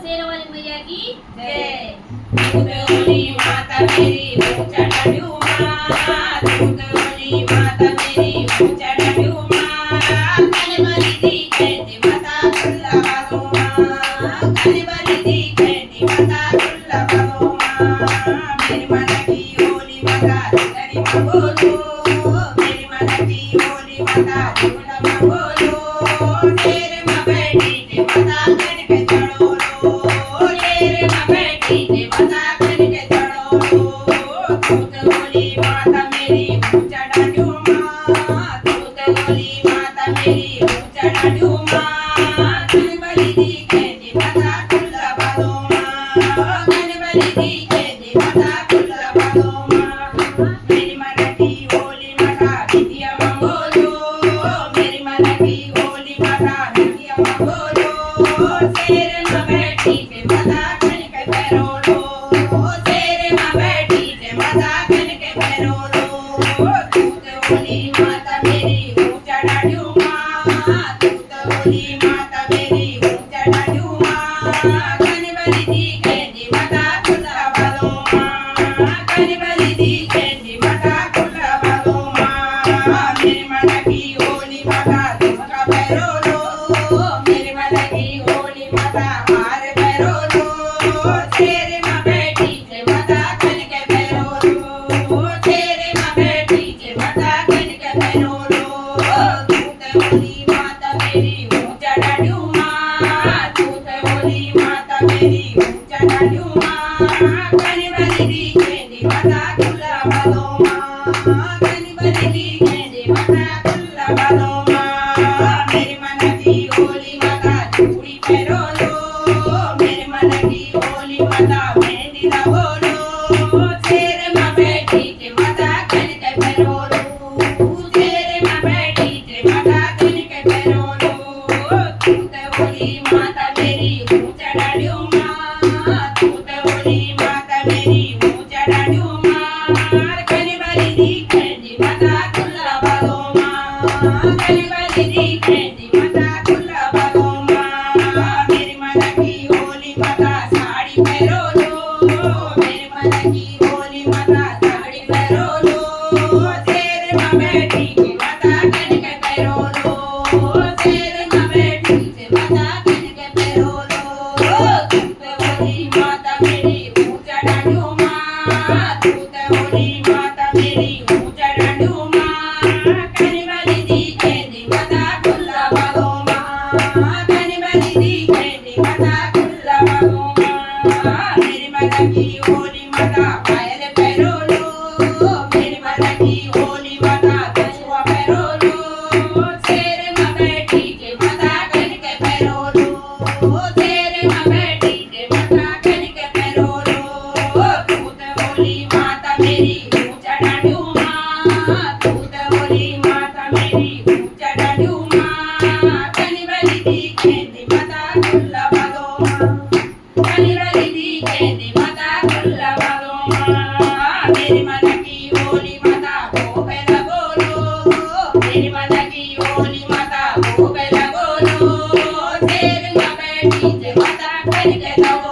शेरवाली मैया की जय। दूध वाली माता मेरी ऊंचा डालू माँ, दूध वाली माता मेरी ऊंचा डालू माँ, कलवरी दी कहती माता खुला बालो माँ, कलवरी दी कहती माता खुला बालो माँ, मेरी माता की होली माता तेरी माँ बोलो, मेरी माता की होली माता झूला माँ बोलो, तेरे माँ बैठी ते माता करके चढ़ो लो, तेरे माँ बैठी ते माता करके चढ़ो लो, दूध वाली माता मेरी ऊंचा डालू माँ, दूध वाली माता मेरी ऊंचा डालू माँ, कलवरी दी कहती माता खुला बालो माँ, कलवरी दी कहती माता खुला बालो माँ, मेरी माता की होली माता बिटिया माँ बोलो, मेरी माता की होली माता बिटिया माँ बोलो, तेरे माँ बैठी ते माता करके पैरो लो, तेरे माँ बैठी ते माता करके पैरो लो, दूध वाली माता मेरी ऊंचा डालू माँ, दूध वाली माता मेरी ऊंचा डालू माँ, कलवरी दी कहती माता खुला बालो माँ, कलवरी दी कहती माता खुला बालो माँ, मेरी माता की होली माता झुमका पैरो लो, मेरी माता की होली माता हार पैरो लो, तेरे माँ बैठी ते माता करके पैरो लो, तेरे माँ बैठी ते माता करके पैरो लो, दूध वाली माता मेरी ऊंचा डालू माँ, दूध वाली माता मेरी ऊंचा डालू माँ, कलवरी दी कहती माता खुला बालो माँ, कलवरी दी कहती माता खुला बालो माँ, मेरी माता की होली माता चूड़ी पैरो लो, मेरी माता की होली माता मेहंदी लगाओ लो, तेरे माँ बैठी ते माता करके पैरो लो, तेरे माँ बैठी ते माता करके पैरो लो, दूध वाली माता मेरी ऊंचा डालू माँ, दूध वाली माता मेरी ऊंचा डालू माँ, कलवरी दी कहती माता खुला बालो माँ, कलवरी दी कहती माता खुला बालो माँ, मेरी माता की होली माता साड़ी पैरो लो, मेरी माता की होली माता साड़ी पैरो लो, तेरे माँ बैठी ते माता करके पैरो लो, तेरे माँ बैठी ते माता करके पैरो लो, दूध वाली माता मेरी ऊंचा डालू माँ, दूध वाली माता मेरी ऊंचा डालू माँ, कलवरी दी कहती माता खुला बालो माँ, कलवरी दी कहती माता खुला बालो माँ, मेरी माता की होली माता पायल पैरो लो, मेरी माता की होली माता कछुआ पैरो लो, तेरे माँ बैठी ते माता करके पैरो लो, तेरे माँ बैठी ते माता करके पैरो लो, दूध वाली माता मेरी ऊंचा डालू माँ, दूध वाली माता मेरी ऊंचा डालू माँ, कलवरी दी कहती माता खुला बालो माँ, कलवरी दी कहती माता खुला बालो माँ, मेरी माता की होली माता भोग लगो लो, मेरी माता की होली माता भोग लगो लो, तेरे माँ बैठी ते माता करके लगो